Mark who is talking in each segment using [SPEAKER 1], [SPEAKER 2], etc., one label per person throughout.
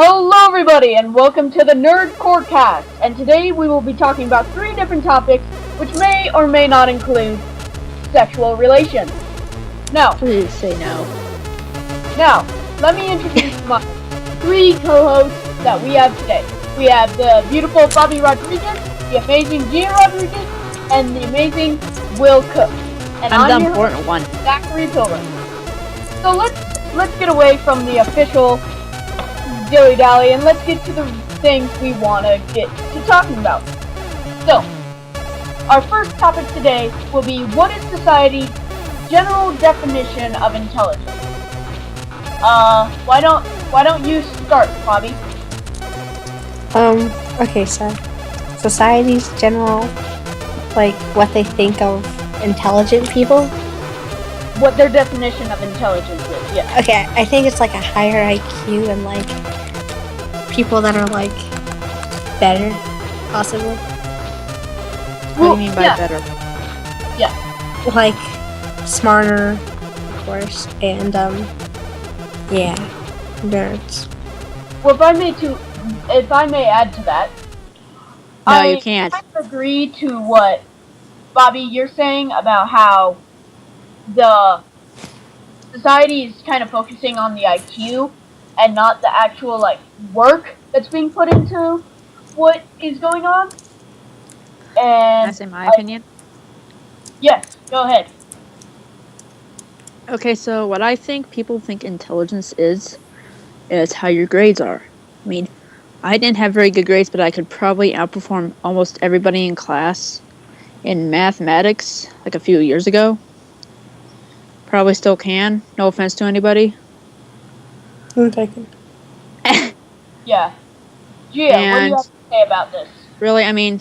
[SPEAKER 1] Hello everybody and welcome to the Nerdcore-Cast, and today we will be talking about 3 different topics which may or may not include sexual relations. Now,
[SPEAKER 2] please say no.
[SPEAKER 1] Now, let me introduce my 3 co-hosts that we have today. We have the beautiful Fabi Rodriguez, the amazing Gia Rodriguez, and the amazing Will Cook. And
[SPEAKER 2] I'm the important one.
[SPEAKER 1] Zachary Pilgrim. So let's get away from the official dilly-dally and let's get to the things we want to get to talking about. So, our first topic today will be what is society's general definition of intelligence? Why don't you start, Fabi?
[SPEAKER 3] Okay, so society's general, like, what they think of intelligent people?
[SPEAKER 1] What their definition of intelligence is, yeah.
[SPEAKER 3] Okay, I think it's like a higher IQ and like people that are like better, possibly.
[SPEAKER 2] What do you mean by better?
[SPEAKER 1] Yeah.
[SPEAKER 3] Like smarter, of course, and yeah, nerds.
[SPEAKER 1] Well, if I may add to that.
[SPEAKER 2] No, you can't.
[SPEAKER 1] I agree to what Bobby you're saying about how the society is kind of focusing on the IQ and not the actual work that's being put into what is going on. And
[SPEAKER 2] that's in my opinion.
[SPEAKER 1] Yes, go ahead.
[SPEAKER 2] Okay, so what I think people think intelligence is how your grades are. I mean, I didn't have very good grades, but I could probably outperform almost everybody in class in mathematics like a few years ago. Probably still can. No offense to anybody.
[SPEAKER 3] Take it.
[SPEAKER 1] Yeah. Gia, what do you have to say about this?
[SPEAKER 2] Really, I mean,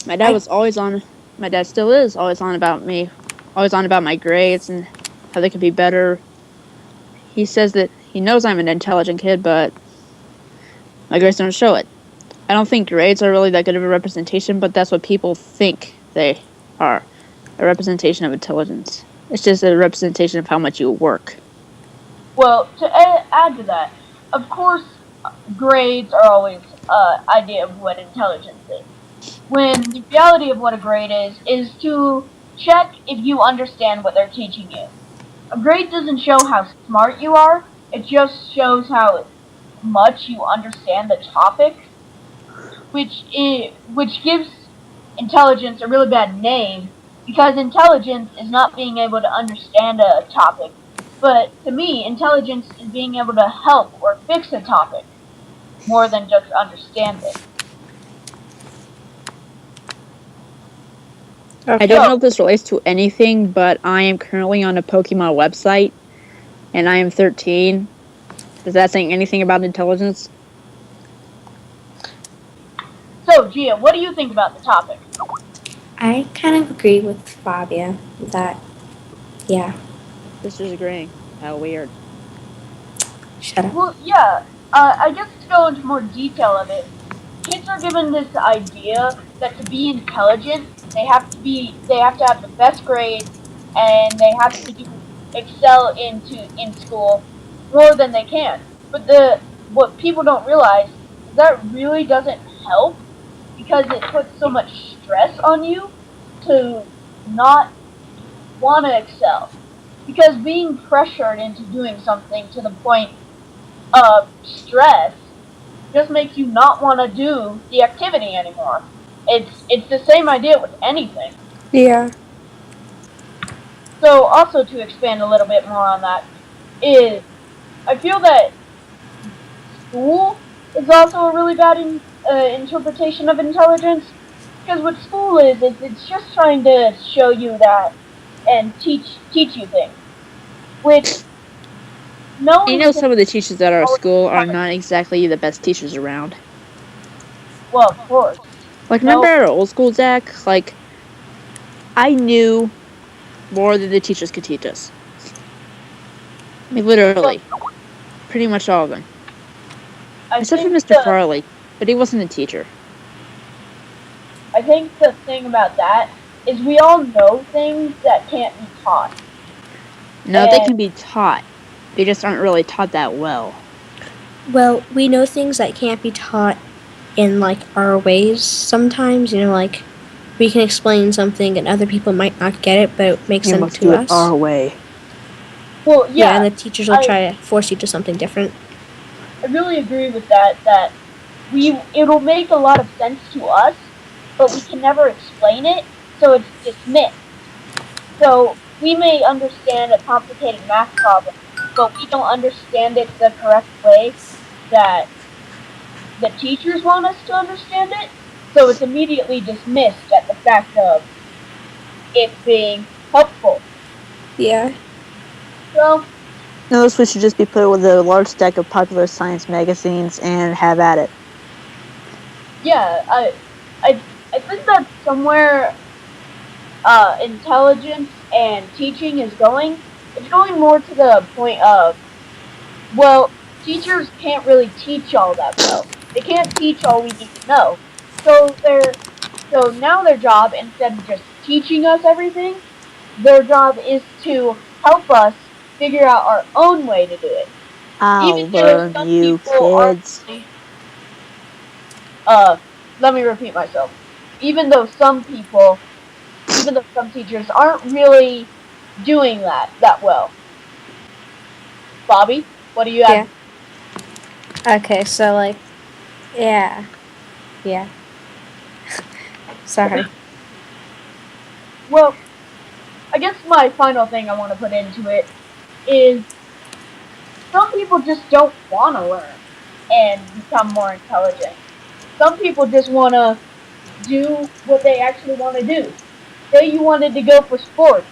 [SPEAKER 2] my dad was always on. My dad still is always on about me. Always on about my grades and how they could be better. He says that he knows I'm an intelligent kid, but my grades don't show it. I don't think grades are really that good of a representation, but that's what people think they are. A representation of intelligence. It's just a representation of how much you work.
[SPEAKER 1] Well, to add to that, of course, grades are always an idea of what intelligence is. When the reality of what a grade is to check if you understand what they're teaching you. A grade doesn't show how smart you are, it just shows how much you understand the topic, which gives intelligence a really bad name, because intelligence is not being able to understand a topic, but to me, intelligence is being able to help or fix a topic, more than just understand it.
[SPEAKER 2] Okay. I don't know if this relates to anything, but I am currently on a Pokemon website, and I am 13. Is that saying anything about intelligence?
[SPEAKER 1] So, Gia, what do you think about the topic?
[SPEAKER 3] I kind of agree with Fabia that, yeah.
[SPEAKER 2] Sister's agreeing. How weird.
[SPEAKER 3] Shut up.
[SPEAKER 1] Well, yeah. I guess to go into more detail of it, kids are given this idea that to be intelligent, they have to have the best grades, and they have to excel in school more than they can. But what people don't realize is that really doesn't help, because it puts so much stress on you to not want to excel. Because being pressured into doing something to the point of stress just makes you not want to do the activity anymore. It's the same idea with anything.
[SPEAKER 3] Yeah.
[SPEAKER 1] So also to expand a little bit more on that is, I feel that school is also a really bad interpretation of intelligence, because what school is it's just trying to show you that and teach you things, which
[SPEAKER 2] some of the teachers at our school are not exactly the best teachers around.
[SPEAKER 1] Well, of course.
[SPEAKER 2] Remember our old school, Zach? I knew more than the teachers could teach us. I mean, literally. Pretty much all of them. Except for Mr. Farley, but he wasn't a teacher.
[SPEAKER 1] I think the thing about that is we all know things that can't be taught.
[SPEAKER 2] No, they can be taught. They just aren't really taught that well.
[SPEAKER 3] Well, we know things that can't be taught in like our ways sometimes, like we can explain something and other people might not get it, but it makes
[SPEAKER 2] You
[SPEAKER 3] sense
[SPEAKER 2] must
[SPEAKER 3] to
[SPEAKER 2] do it
[SPEAKER 3] us.
[SPEAKER 2] our way.
[SPEAKER 1] Well,
[SPEAKER 3] Yeah, and
[SPEAKER 1] yeah,
[SPEAKER 3] the teachers will try to force you to something different.
[SPEAKER 1] I really agree with that. That it'll make a lot of sense to us, but we can never explain it, so it's dismissed. So we may understand a complicated math problem, but we don't understand it the correct way that the teachers want us to understand it. So it's immediately dismissed at the fact of it being helpful.
[SPEAKER 3] Yeah.
[SPEAKER 1] So
[SPEAKER 2] No, this should just be put with a large stack of popular science magazines and have at it.
[SPEAKER 1] yeah, I think that somewhere intelligence and teaching is going. It's going more to the point of, well, teachers can't really teach all that well. They can't teach all we need to know. So now their job, instead of just teaching us everything, their job is to help us figure out our own way to do it.
[SPEAKER 2] I'll learn, you kids.
[SPEAKER 1] Let me repeat myself. Even though some teachers aren't really doing that well. Bobby, what do you have?
[SPEAKER 3] Yeah. Okay, so like, yeah. Sorry.
[SPEAKER 1] Well, I guess my final thing I want to put into it is some people just don't want to learn and become more intelligent. Some people just want to do what they actually want to do. Say you wanted to go for sports,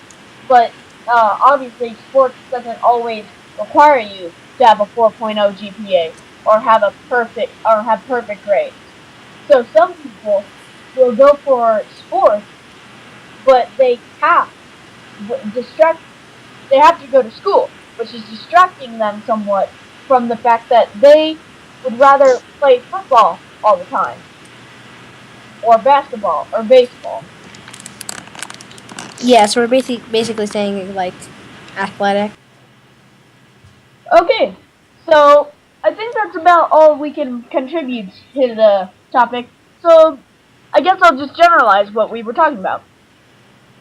[SPEAKER 1] but obviously sports doesn't always require you to have a 4.0 GPA or have perfect grades. So some people will go for sports, but they have to go to school, which is distracting them somewhat from the fact that they would rather play football all the time, or basketball, or baseball.
[SPEAKER 3] Yeah, so we're basically saying like athletic.
[SPEAKER 1] Okay, so I think that's about all we can contribute to the topic. So I guess I'll just generalize what we were talking about.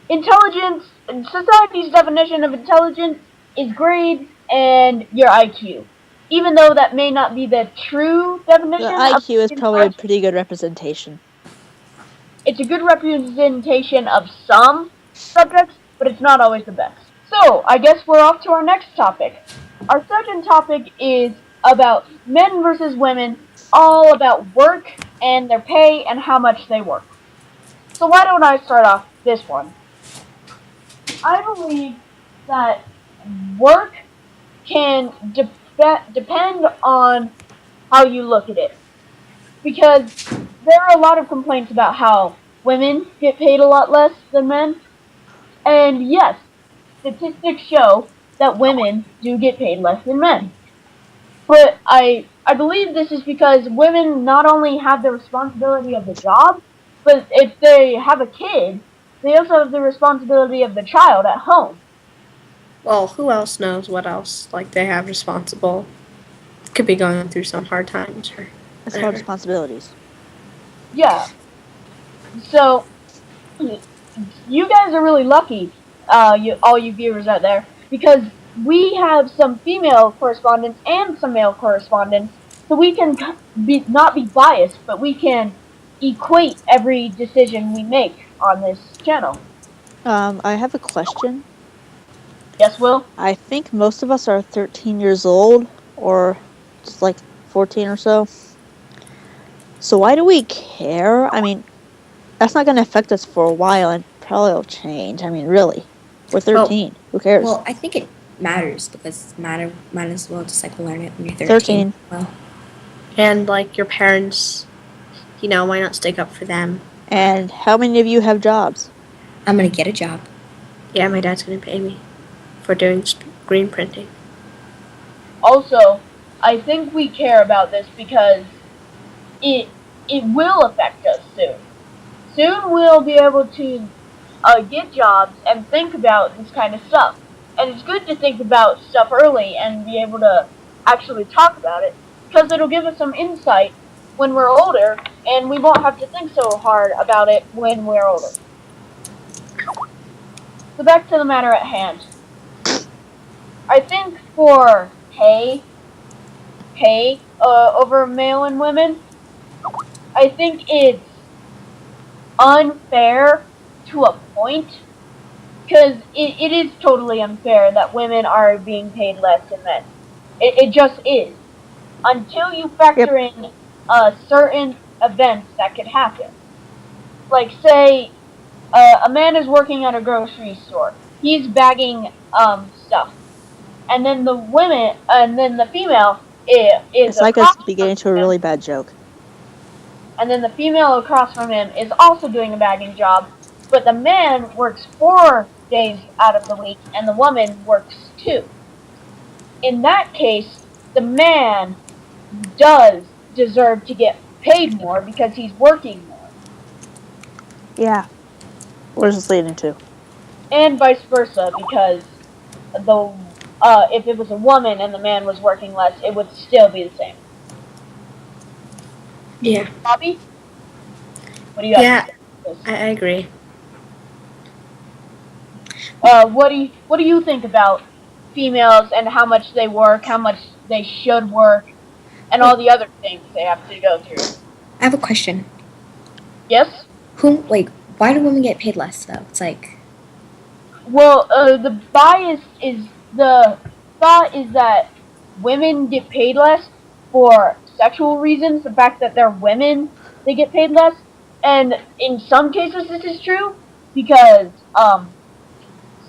[SPEAKER 1] Intelligence, society's definition of intelligence is grades and your IQ. Even though that may not be the true definition
[SPEAKER 2] The
[SPEAKER 1] of
[SPEAKER 2] IQ is probably a pretty good representation.
[SPEAKER 1] It's a good representation of some subjects, but it's not always the best. So, I guess we're off to our next topic. Our second topic is about men versus women, all about work and their pay and how much they work. So why don't I start off this one? I believe that work can depend on how you look at it. Because there are a lot of complaints about how women get paid a lot less than men. And yes, statistics show that women do get paid less than men. But I believe this is because women not only have the responsibility of the job, but if they have a kid, they also have the responsibility of the child at home.
[SPEAKER 3] Well, who else knows what else like they have responsible? Could be going through some hard times or
[SPEAKER 2] That's called responsibilities.
[SPEAKER 1] Yeah. So you guys are really lucky, all you viewers out there, because we have some female correspondents and some male correspondents, so we can not be biased, but we can equate every decision we make on this channel.
[SPEAKER 2] I have a question.
[SPEAKER 1] Yes, Will?
[SPEAKER 2] I think most of us are 13 years old, or just like 14 or so. So why do we care? I mean, that's not going to affect us for a while, and probably will change. I mean, really. We're 13. Who cares?
[SPEAKER 4] Well, I think it matters because might as well just like learn it when you're 13. Well,
[SPEAKER 3] and like your parents, why not stick up for them?
[SPEAKER 2] And how many of you have jobs?
[SPEAKER 4] I'm gonna get a job.
[SPEAKER 3] Yeah, my dad's gonna pay me for doing screen printing.
[SPEAKER 1] Also, I think we care about this because it will affect us soon. Soon we'll be able to get jobs and think about this kind of stuff. And it's good to think about stuff early and be able to actually talk about it. because it'll give us some insight when we're older, and we won't have to think so hard about it when we're older. So back to the matter at hand. I think for pay over male and women, I think it's unfair to a point, because it is totally unfair that women are being paid less than men. It just is. Until you factor in certain events that could happen. Like, say, a man is working at a grocery store. He's bagging stuff. And then the female is
[SPEAKER 2] It's like
[SPEAKER 1] across
[SPEAKER 2] us beginning to a
[SPEAKER 1] from him.
[SPEAKER 2] really bad joke.
[SPEAKER 1] And then the female across from him is also doing a bagging job, but the man works 4 days out of the week and the woman works 2. In that case, the man does deserve to get paid more because he's working more.
[SPEAKER 2] Yeah. Where's this leading to?
[SPEAKER 1] And vice versa, because if it was a woman and the man was working less, it would still be the same.
[SPEAKER 3] Yeah.
[SPEAKER 1] Bobby? What do you have to say about this?
[SPEAKER 3] I agree.
[SPEAKER 1] What do you think about females and how much they work, how much they should work, and all the other things they have to go through?
[SPEAKER 4] I have a question.
[SPEAKER 1] Yes?
[SPEAKER 4] Why do women get paid less, though? It's like...
[SPEAKER 1] Well, the thought is that women get paid less for sexual reasons. The fact that they're women, they get paid less. And in some cases this is true, because,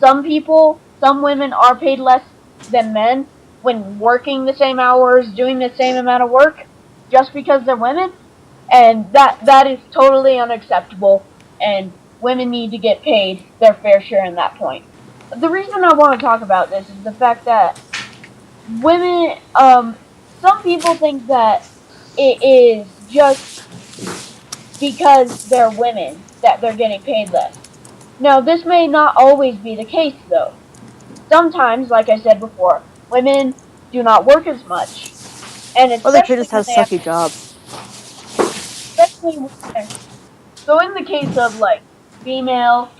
[SPEAKER 1] some women are paid less than men when working the same hours, doing the same amount of work, just because they're women. And that is totally unacceptable, and women need to get paid their fair share in that point. The reason I want to talk about this is the fact that women, some people think that it is just because they're women that they're getting paid less. Now, this may not always be the case, though. Sometimes, like I said before, women do not work as much. And
[SPEAKER 2] Or they could just have sucky jobs.
[SPEAKER 1] So in the case of, like, female,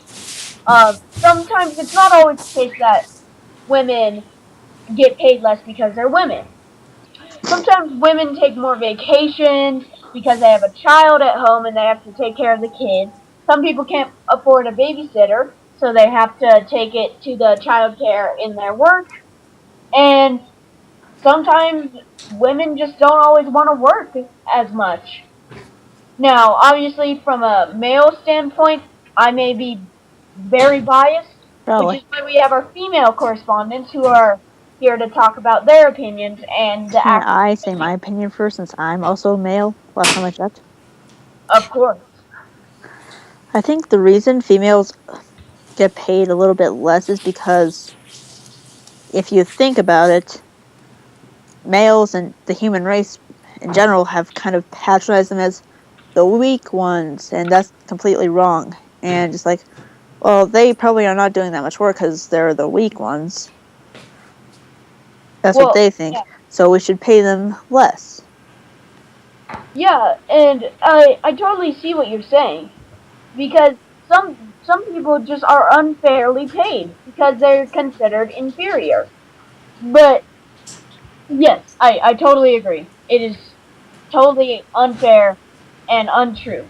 [SPEAKER 1] sometimes it's not always the case that women get paid less because they're women. Sometimes women take more vacations because they have a child at home and they have to take care of the kid. Some people can't afford a babysitter, so they have to take it to the child care in their work. And sometimes women just don't always want to work as much. Now, obviously, from a male standpoint, I may be very biased,
[SPEAKER 2] Probably.
[SPEAKER 1] which is why we have our female correspondents who are here to talk about their opinions and the
[SPEAKER 2] Can I say my opinion first, since I'm also male? Last time I checked.
[SPEAKER 1] Of course.
[SPEAKER 2] I think the reason females get paid a little bit less is because, if you think about it, males and the human race in general have kind of patronized them as the weak ones, and that's completely wrong. And just like, well, they probably are not doing that much work because they're the weak ones. That's what they think. Yeah. So we should pay them less.
[SPEAKER 1] Yeah, and I totally see what you're saying, because some people just are unfairly paid because they're considered inferior. But yes, I totally agree. It is totally unfair and untrue.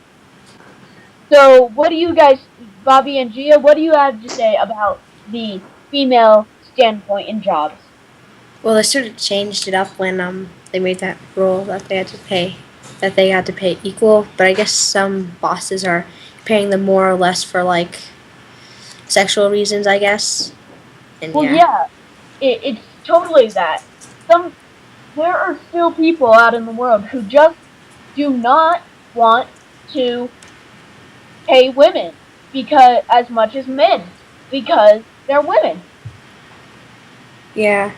[SPEAKER 1] So what do you guys, Bobby and Gia, what do you have to say about the female standpoint in jobs?
[SPEAKER 3] Well, they sort of changed it up when they made that rule that they had to pay equal. But I guess some bosses are paying them more or less for, like, sexual reasons, I guess. And
[SPEAKER 1] well, yeah, it's totally that. There are still people out in the world who just do not want to pay women because as much as men because they're women.
[SPEAKER 3] Yeah.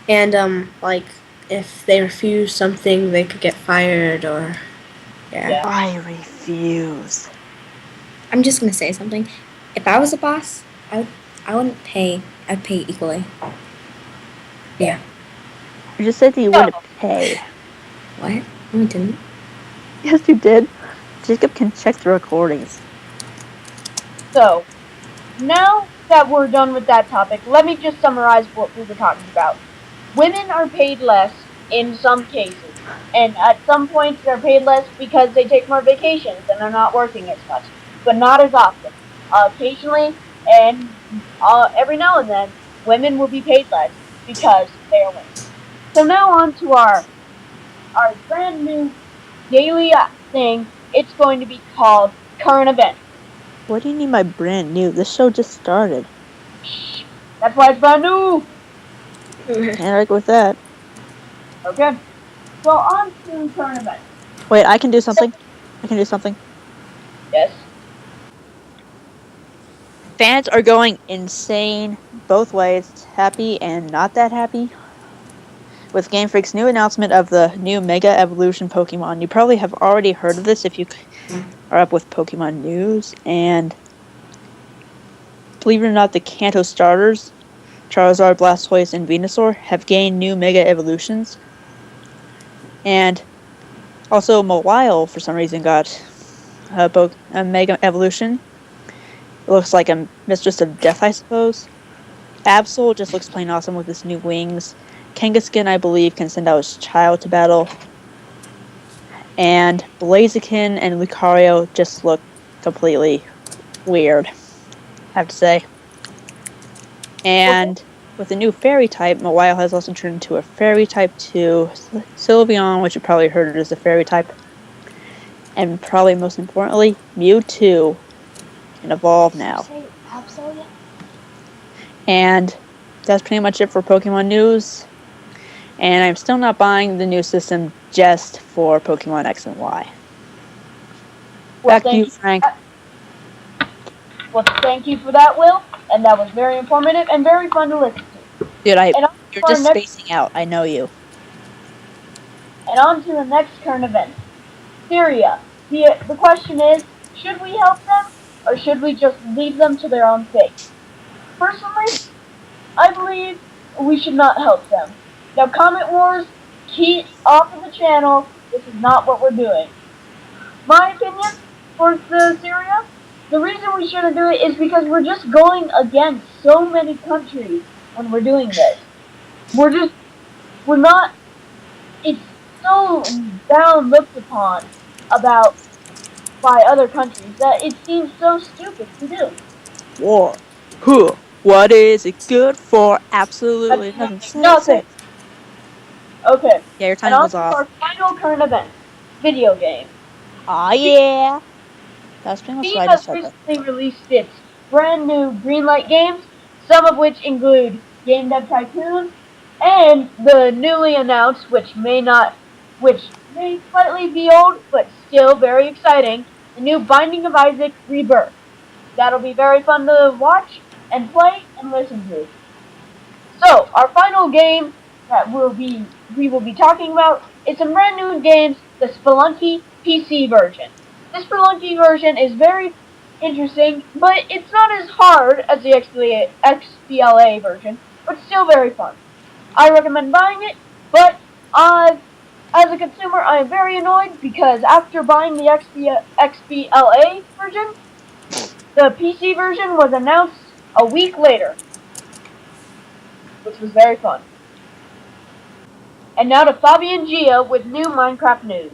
[SPEAKER 3] And like, if they refuse something, they could get fired, or yeah.
[SPEAKER 2] I refuse.
[SPEAKER 3] I'm just gonna say something. If I was a boss, I wouldn't pay. I'd pay equally. Yeah.
[SPEAKER 2] You just said that you wouldn't Hey.
[SPEAKER 4] What? No, I didn't.
[SPEAKER 2] Yes, you did. Jacob can check the recordings.
[SPEAKER 1] So, now that we're done with that topic, let me just summarize what we were talking about. Women are paid less in some cases, and at some points they're paid less because they take more vacations and are not working as much, but not as often. Occasionally, and every now and then, women will be paid less because they are women. So now on to our brand new daily thing. It's going to be called Current Events.
[SPEAKER 2] What do you mean by brand new? This show just started.
[SPEAKER 1] Shh, that's why it's brand new!
[SPEAKER 2] Can't argue with that.
[SPEAKER 1] Okay. So on to current events.
[SPEAKER 2] Wait, I can do something. I can do something.
[SPEAKER 1] Yes.
[SPEAKER 2] Fans are going insane both ways, happy and not that happy. With Game Freak's new announcement of the new Mega Evolution Pokemon. You probably have already heard of this if you are up with Pokemon news. And believe it or not, the Kanto starters, Charizard, Blastoise, and Venusaur, have gained new Mega Evolutions. And also Mawile, for some reason, got a Mega Evolution. It looks like a Mistress of Death, I suppose. Absol just looks plain awesome with his new wings. Kangaskhan, I believe, can send out his child to battle. And Blaziken and Lucario just look completely weird, I have to say. And with the new Fairy type, Mawile has also turned into a Fairy type too. Sylveon, which you probably heard as a Fairy type. And probably most importantly, Mewtwo can evolve now. And that's pretty much it for Pokemon news. And I'm still not buying the new system just for Pokemon X and Y.
[SPEAKER 1] Well,
[SPEAKER 2] Back to you, Frank.
[SPEAKER 1] Well, thank you for that, Will. And that was very informative and very fun to listen to.
[SPEAKER 2] Dude,
[SPEAKER 1] And
[SPEAKER 2] you're just spacing out. I know you.
[SPEAKER 1] And on to the next current event. Syria. The question is, should we help them or should we just leave them to their own fate? Personally, I believe we should not help them. Now, comment wars, keep off of the channel. This is not what we're doing. My opinion for the Syria, the reason we shouldn't do it is because we're just going against so many countries when we're doing this. We're not, it's so down looked upon by other countries that it seems so stupid to do.
[SPEAKER 2] War. Huh. What is it good for? Absolutely nothing.
[SPEAKER 1] Okay.
[SPEAKER 2] Yeah, your time
[SPEAKER 1] and
[SPEAKER 2] was
[SPEAKER 1] on to
[SPEAKER 2] off.
[SPEAKER 1] our final current event. Video game.
[SPEAKER 2] Aw, yeah. That's pretty much
[SPEAKER 1] Steam
[SPEAKER 2] what I
[SPEAKER 1] has
[SPEAKER 2] just said.
[SPEAKER 1] recently released its brand new Greenlight games, some of which include Game Dev Tycoon, and the newly announced, which may slightly be old, but still very exciting, the new Binding of Isaac Rebirth. That'll be very fun to watch and play and listen to. So, our final game that we will be talking about is some brand new games, the Spelunky PC version. This Spelunky version is very interesting, but it's not as hard as the XBLA version, but still very fun. I recommend buying it, but as a consumer, I am very annoyed because after buying the XBLA version, the PC version was announced a week later, which was very fun. And now to Fabi and Gia with new Minecraft news.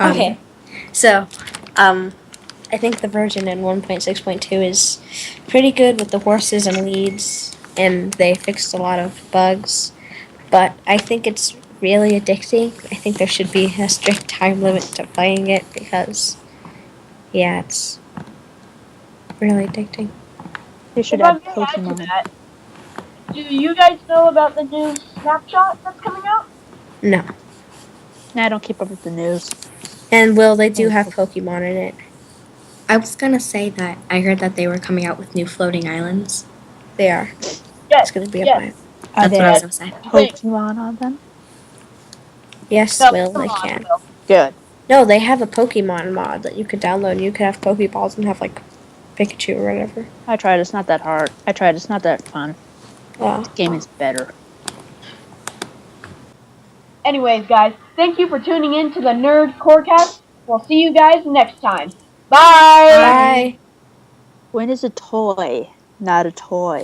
[SPEAKER 3] Okay, so I think the version in 1.6.2 is pretty good with the horses and weeds, and they fixed a lot of bugs. But I think it's really addicting. I think there should be a strict time limit to playing it because, yeah, it's really addicting.
[SPEAKER 2] They should
[SPEAKER 1] If I
[SPEAKER 2] add
[SPEAKER 1] may add to
[SPEAKER 2] Pokemon.
[SPEAKER 1] that, do you guys know about the new Snapshot that's coming out?
[SPEAKER 3] No.
[SPEAKER 2] Nah, I don't keep up with the news.
[SPEAKER 3] And they do have Pokemon in it.
[SPEAKER 4] I was gonna say that I heard that they were coming out with new floating islands.
[SPEAKER 3] They are.
[SPEAKER 1] Yes.
[SPEAKER 3] It's going to be a planet.
[SPEAKER 2] Are
[SPEAKER 4] That's what I was gonna say.
[SPEAKER 2] Pokemon on them?
[SPEAKER 3] Yes,
[SPEAKER 1] No,
[SPEAKER 3] Will,
[SPEAKER 1] come
[SPEAKER 3] they
[SPEAKER 1] on,
[SPEAKER 3] can.
[SPEAKER 1] Will.
[SPEAKER 2] Good.
[SPEAKER 3] No, they have a Pokemon mod that you could download. You could have Pokeballs and have, like, Pikachu or whatever.
[SPEAKER 2] I tried. It's not that hard. It's not that fun.
[SPEAKER 3] Wow.
[SPEAKER 2] The game is better.
[SPEAKER 1] Anyways, guys, thank you for tuning in to the Nerdcore-Cast. We'll see you guys next time. Bye!
[SPEAKER 4] Bye.
[SPEAKER 2] When is a toy not a toy?